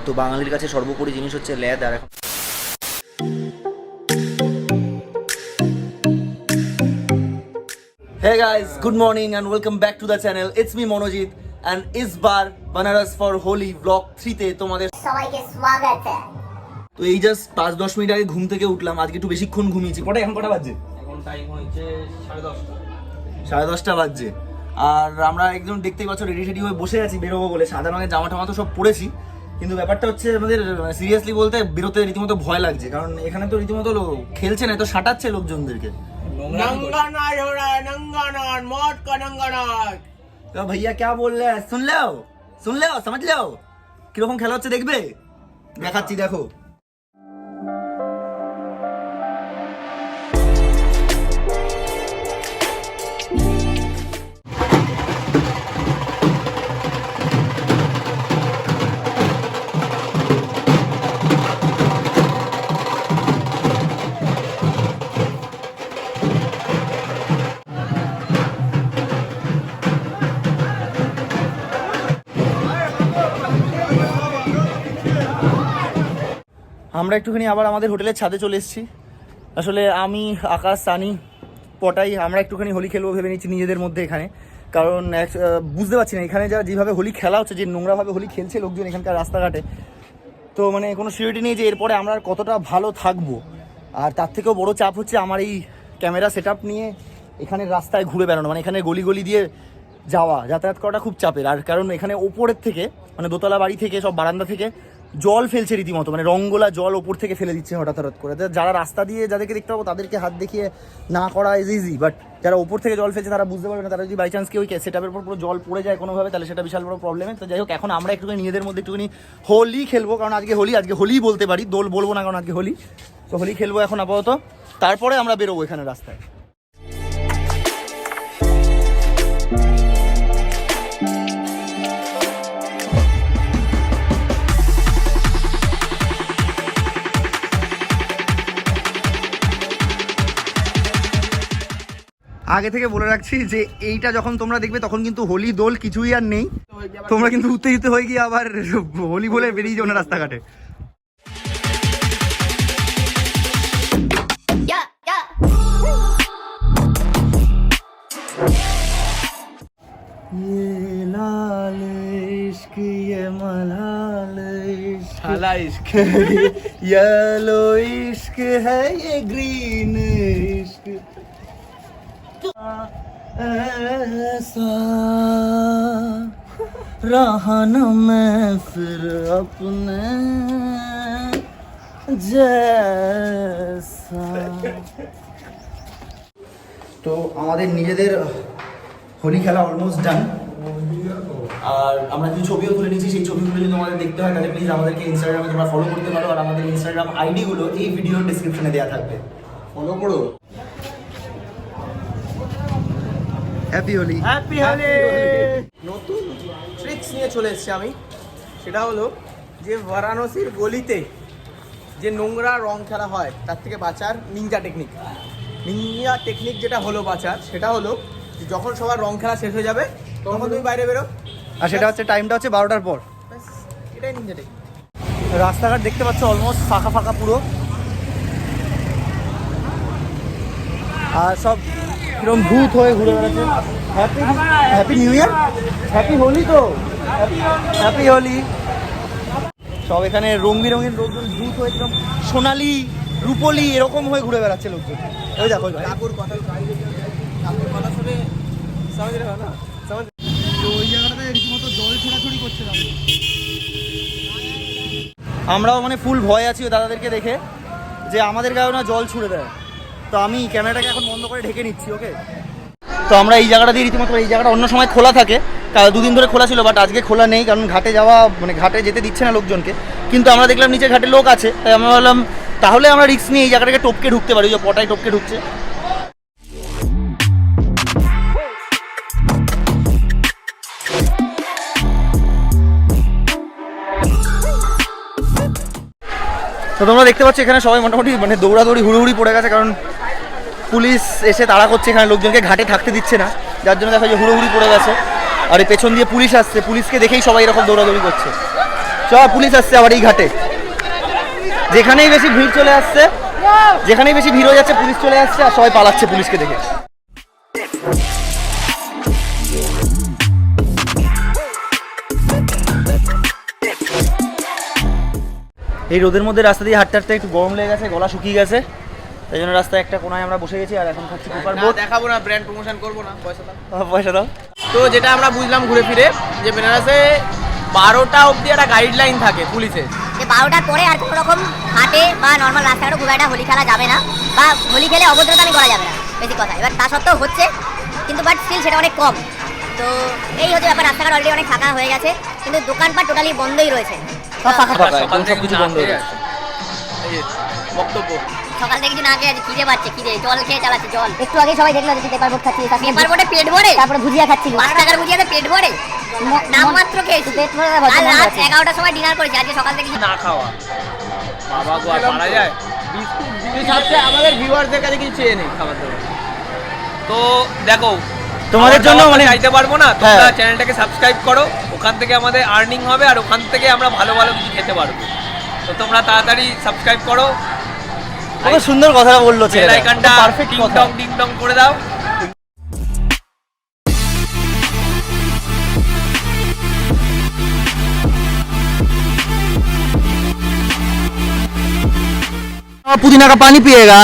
তো বাঙালির কাছে সর্বোপরি জিনিস হচ্ছে ল্যাদ। আর Hey guys, good morning and welcome back to the channel. It's me Monojit and इस बार बनारस for Holi vlog 3 তে তোমাদের সবাইকে স্বাগত। তো এই জাস্ট 5-10 মিনিট আগে ঘুম থেকে উঠলাম। আজকে একটু বেশিক্ষণ ঘুমিয়েছি। এখন কটা বাজছে? এখন টাইম হচ্ছে 10:30। 10:30 বাজছে। আর আমরা একদম দেখতেই পাচ্ছ রেডি হয়ে বসে আছি বেরোবো বলে। সাদা রঙের জামা টামা তো সব পরেছি, কিন্তু ব্যাপারটা হচ্ছে আমাদের সিরিয়াসলি বলতে বেরোতে রীতিমতো ভয় লাগছে, কারণ এখানে তো রীতিমতো খেলছে না, তো সাঁটাচ্ছে লোকজনদেরকে। তো ভাইয়া क्या बोल रहे हैं? सुन लो समझ लो কিরকম খেলা হচ্ছে দেখবে? দেখাচ্ছি দেখো। আমরা একটুখানি আবার আমাদের হোটেলের ছাদে চলে এসেছি। আসলে আমি, আকাশ, সানি, পটাই আমরা একটুখানি হোলি খেলবো ভেবে নিচ্ছি নিজেদের মধ্যে এখানে। কারণ বুঝতে পারছি না এখানে যেভাবে হোলি খেলা হচ্ছে, যে নোংরাভাবে হোলি খেলছে লোকজন এখানকার রাস্তাঘাটে, তো মানে কোনো সিউরিটি নেই যে এরপরে আমরা আর কতটা ভালো থাকবো। আর তার থেকেও বড় চাপ হচ্ছে আমার এই ক্যামেরা সেট আপ নিয়ে এখানের রাস্তায় ঘুরে বেড়ানো, মানে এখানে গলি দিয়ে যাতায়াত করাটা খুব চাপের। আর কারণ এখানে ওপরের থেকে, মানে দোতলা বাড়ি থেকে, সব বারান্দা থেকে জল ফেলছে রীতিমতো, মানে রঙ্গোলা জল ওপর থেকে ফেলে দিচ্ছে হঠাৎ করে। যারা রাস্তা দিয়ে যাদেরকে দেখতে পাবো তাদেরকে হাত দেখিয়ে না করা ইজ ইজি, বাট যারা ওপর থেকে জল ফেলছে তারা বুঝতে পারবে না। তারা যদি বাই চান্স কেউ সেটআপের উপর পুরো জল পড়ে যায় কোনোভাবে, তাহলে সেটা বিশাল বড় প্রবলেমে। তো যাই হোক, এখন আমরা একটুখানি নিজেদের মধ্যে একটুখানি হোলি খেলবো, কারণ আজকে হোলি বলতে পারি, দোল বলবো না কারণ আজকে হোলি। তো হোলি খেলবো এখন আপাতত, তারপরে আমরা বেরোবো এখানে রাস্তায়। আগে থেকে বলে রাখছি যে এইটা যখন তোমরা দেখবে তখন কিন্তু হোলি দোল কিছুই আর নেই, তোমরা কিন্তু উত্তেজিত হয়ে গিয়ে আবার হোলি বলে বেরিয়ে যাও না রাস্তাঘাটে। ऐसा रहा न मैं फिर अपने जैसा। তো আমাদের নিজেদের হোলি খেলা অলমোস্ট ডান। আর আমরা কিছু ছবিও তুলে নিয়েছি, সেই ছবিগুলো যদি তোমাদের দেখতে হয় তাহলে প্লিজ আমাদেরকে ইনস্টাগ্রামে তোমরা ফলো করতে পারো। আর আমাদের ইনস্টাগ্রাম আইডিগুলো এই ভিডিওর ডিসক্রিপশনে দেওয়া থাকবে, ফলো করো। Happy Holi, happy Holi. নতুন ট্রিক্স নিয়ে চলে এসেছি আমি, সেটা হলো যে বারাণসীর গলিতে যে নোংরা রং খেলা হয় তার থেকে বাঁচার নিনজা টেকনিক যেটা হলো বাঁচার, সেটা হলো যে যখন সবার রং খেলা শেষ হয়ে যাবে তখন তুমি বাইরে বেরো, আর সেটা হচ্ছে টাইমটা হচ্ছে 12টার পর। এটাই নিনজা টেকনিক। রাস্তাঘাট দেখতে পাচ্ছ অলমোস্ট ফাঁকা পুরো, আর সব কিরকম ভূত হয়ে ঘুরে বেড়াচ্ছে। Happy new year, happy Holi. তো হ্যাপি হোলি। সব এখানে রং বেরঙের লোকজন ভূত হয়ে একদম সোনালি রূপলি এরকম হয়ে ঘুরে বেড়াচ্ছে লোকজন। ওই দেখো কাকুর কথা শুনে সমাজ রে না, তো ওই জায়গাটাতে রীতিমতো জল ছোড়াছড়ি করছে। আমরাও মানে ফুল ভয় আছি ওই দাদাদেরকে দেখে যে আমাদের গায়েও না জল ছুড়ে দেয়। তো আমি ক্যামেরাটাকে এখন বন্ধ করে ঢেকে নিচ্ছি, ওকে। তো আমরা এই জায়গাটা দিয়ে রীতিমতো, এই জায়গাটা অন্য সময় খোলা থাকে, 2 দিন ধরে খোলা ছিল, বাট আজকে খোলা নেই, কারণ ঘাটে যাওয়া, মানে ঘাটে যেতে দিচ্ছে না লোকজনকে। কিন্তু আমরা দেখলাম নিচে ঘাটে লোক আছে, তাই আমরা বললাম তাহলে আমরা রিস্ক নিয়ে এই জায়গাটাকে টপকে ঢুকতে পারি। ওই যে পটায় টপকে ঢুকছে। তো তোমরা দেখতে পাচ্ছ এখানে সবাই মোটামুটি মানে দৌড়াদৌড়ি হুড়োহুড়ি পড়ে গেছে, কারণ পুলিশ এসে তাড়া করছে, এখানে লোকজনকে ঘাটে থাকতে দিচ্ছে না, যার জন্য দেখা যায় হুড়োহুড়ি পড়ে গেছে। আর এই পেছন দিয়ে পুলিশ আসছে, পুলিশকে দেখেই সবাই এরকম দৌড়াদৌড়ি করছে। চল পুলিশ আসছে আবার এই ঘাটে, যেখানেই বেশি ভিড় চলে আসছে, যেখানেই বেশি ভিড় হয়ে যাচ্ছে পুলিশ চলে আসছে আর সবাই পালাচ্ছে পুলিশকে দেখে। এই রোদের মধ্যে রাস্তা দিয়ে হাঁটতে হাঁটতে একটু গরম লেগে গেছে, গলা শুকিয়ে গেছে, তাই জন্য রাস্তায় একটা কোনায় আমরা বসে গেছি আর এখন খাচ্ছি পেপার বোট। দেখাবো না, ব্র্যান্ড প্রমোশন করবো না, পয়সা দাও। পয়সা দাও। তো যেটা আমরা বুঝলাম ঘুরে ফিরে, যে বেনারসে 12টা অবধি একটা গাইডলাইন থাকে পুলিশের, যে 12টার পরে আর কোনো রকম হাটে বা নর্মাল রাস্তাঘাটে খুব একটা হোলি খেলা যাবে না, বা হোলি খেলে অভদ্রতামি করা যাবে না, বেশি কথা। এবার তা সত্ত্বেও হচ্ছে, কিন্তু বাট স্টিল সেটা অনেক কম। তো এই হচ্ছে ব্যাপার, রাস্তাঘাট অলরেডি অনেক ফাঁকা হয়ে গেছে, কিন্তু দোকানপাট টোটালি বন্ধই রয়েছে। সব ফাঁকা ফাঁকা, সকাল একদম থেকে সব কিছু বন্ধ হয়ে গেছে। এই যে বক্তব্য, সকাল থেকে কিছু না খেয়ে আছে, খিদে পাচ্ছে, খিদে জল খেয়ে চালাচ্ছে জল। একটু আগে সবাই দেখলো যে পেপার বোট খাচ্ছি, পেপার বোটে পেট ভরে, তারপরে ভুজিয়া খাচ্ছি, 5 টাকার ভুজিয়াতে পেট ভরে, নামমাত্র খেয়েছি পেট ভরে। আর রাত 11টার সময় ডিনার করেছি, আজকে সকাল থেকে না খাওয়া বাবা গো, আর পারা যায়? তুই সাথে আমাদের ভিউয়ারদের কাছে কিছু চেয়ে নেই খাবার দাবার। তো দেখো, তোমাদের জন্য মানে চাইতে পারবো না, তোমরা হ্যাঁ। চ্যানেলটাকে সাবস্ক্রাইব করো, ওখান থেকে আমাদের আর্নিং হবে আর ওখান থেকে আমরা ভালো ভালো কিছু খেতে পারবো। তো তোমরা তাড়াতাড়ি সাবস্ক্রাইব করো, কত সুন্দর কথা বললো বেল ছেলেটা, আইকনটা পারফেক্ট টিং কথা। টং টিং টং করে দাও। पुदीना का पानी पिएगा?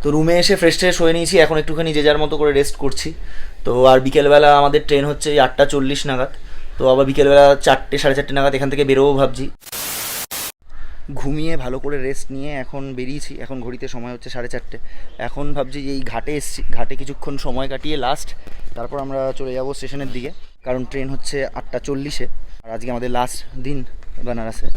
তো রুমে এসে ফ্রেশ ট্রেশ হয়ে নিয়েছি, এখন একটুখানি যে যার মতো করে রেস্ট করছি। তো আর বিকেলবেলা আমাদের ট্রেন হচ্ছে 8:40 নাগাদ, তো আবার বিকেলবেলা 4টে 4:30 নাগাদ এখান থেকে বেরোবো ভাবছি। ঘুমিয়ে ভালো করে রেস্ট নিয়ে এখন বেরিয়েছি, এখন ঘড়িতে সময় হচ্ছে 4:30। এখন ভাবছি যে এই ঘাটে এসছি, ঘাটে কিছুক্ষণ সময় কাটিয়ে লাস্ট তারপর আমরা চলে যাব স্টেশনের দিকে, কারণ ট্রেন হচ্ছে 8:40-এ আর আজকে আমাদের লাস্ট দিন বেনারসে।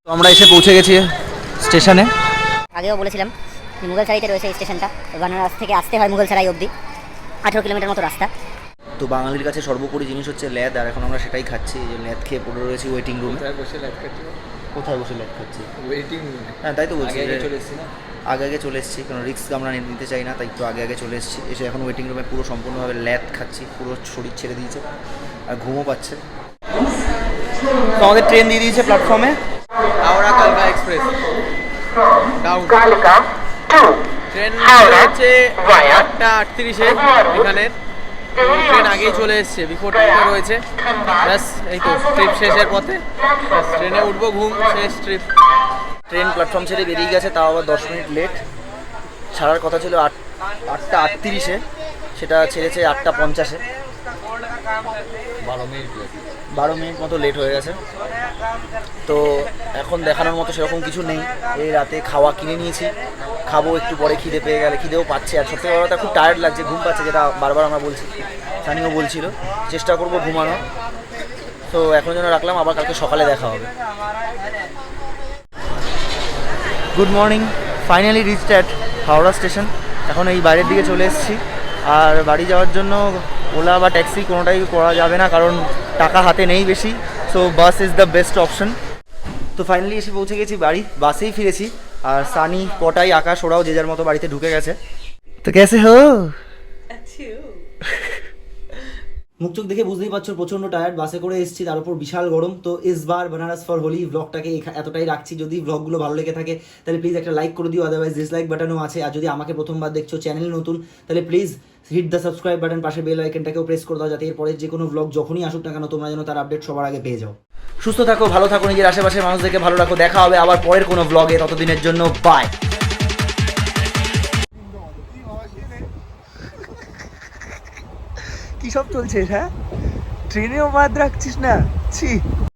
তো আমরা এসে পৌঁছে গেছি স্টেশনে। আগেও বলেছিলাম যে মুঘলসারাইতে রয়েছে এই স্টেশনটা, বেনারস থেকে আসতে হয় মুঘলসারাই অবধি, 18 কিলোমিটার মতো রাস্তা। তো বাঙালির কাছে সর্বোপরি জিনিস হচ্ছে ল্যাদ, আর এখন আমরা সেটাই খাচ্ছি। এই যে ল্যাদ খেয়ে পড়ে রয়েছি ওয়েটিং রুমে। কোথায় বসে লাইট খাচ্ছি? কোথায় বসে ল্যাদ খাচ্ছি? ওয়েটিং রুমে। হ্যাঁ তাই তো বলছি, আগে চলে এসেছি না, আগে আগে চলে এসেছি, কারণ রিস্ক আমরা নিতে চাই না, তাই একটু আগে আগে চলে এসেছি। এসে এখন ওয়েটিং রুমে পুরো সম্পূর্ণভাবে ল্যাদ খাচ্ছি, পুরো শরীর ছেড়ে দিয়েছে আর ঘুমও পাচ্ছে। তো আমাদের ট্রেন দিয়ে দিয়েছে প্ল্যাটফর্মে, হাওড়া কালকা এক্সপ্রেস ডাউন। ট্রেন হচ্ছে 8:38-এ এখানের, ট্রেন আগেই চলে এসছে, বিফোর টাইমে রয়েছে। ব্যাস এই তো ট্রিপ শেষের পথে, ব্যাস ট্রেনে উঠবো, ঘুম শেষ, ট্রিপ। ট্রেন প্ল্যাটফর্ম ছেড়ে বেরিয়ে গেছে, তাও আবার 10 মিনিট লেট। ছাড়ার কথা ছিল 8:38-এ, সেটা ছেড়েছে 8:50-এ। 12 মিনিট মতো লেট হয়ে গেছে। তো এখন দেখানোর মতো সেরকম কিছু নেই। এই রাতে খাওয়া কিনে নিয়েছি, খাবো একটু পরে, খিদে পেয়ে গেলে, খিদেও পাচ্ছে। আর সত্যি বড় কথা খুব টায়ার্ড লাগছে, ঘুম পাচ্ছে, যেটা বারবার আমরা বলছি, সানিও বলছিল চেষ্টা করবো ঘুমানোর। তো এখন যেন রাখলাম, আবার কালকে সকালে দেখা হবে। Good morning, finally reached at Howrah station. এখন এই বাইরের দিকে চলে এসেছি, আর বাড়ি যাওয়ার জন্য ওলা বা ট্যাক্সি কোনোটাই করা যাবে না, কারণ টাকা হাতে নেই বেশি। So bus is the best option. তো ফাইনালি এসে পৌঁছে গেছি বাড়ি, বাসেই ফিরেছি। আর সানি, পটাই, আকাশ ওরাও যে যার মতো বাড়িতে ঢুকে গেছে। তো কেসে হো? মুখ চোখ দেখে বুঝতেই পারছো প্রচণ্ড টায়ার্ড, বাসে করে এসেছি, তার উপর বিশাল গরম। তো ইসবার বেনারস ফর হোলি ব্লগটাকে এতটাই রাখছি। যদি ব্লগগুলো ভালো লেগে থাকে তাহলে প্লিজ একটা লাইক করে দিও, আদারওয়াইজ ডিসলাইক বাটনও আছে। আর যদি আমাকে প্রথমবার দেখছো, চ্যানেল নতুন, তাহলে please hit the subscribe button, পাশে বেল আইকনটাকেও প্রেস করে দাও, যাতে এরপরে যে কোনো ব্লগ যখনই আসুক না কেন তোমরা যেন তার আপডেট সবার আগে পেয়ে যাও। সুস্থ থাকো, ভালো থাকো, নিজের আশেপাশের মানুষদেরকে ভালো রাখো। দেখা হবে আবার পরের কোনো ব্লগে, ততদিনের জন্য বাই। কি কি সব চলছে, হ্যাঁ ট্রেনেও বাদ রাখছিস না, ছি।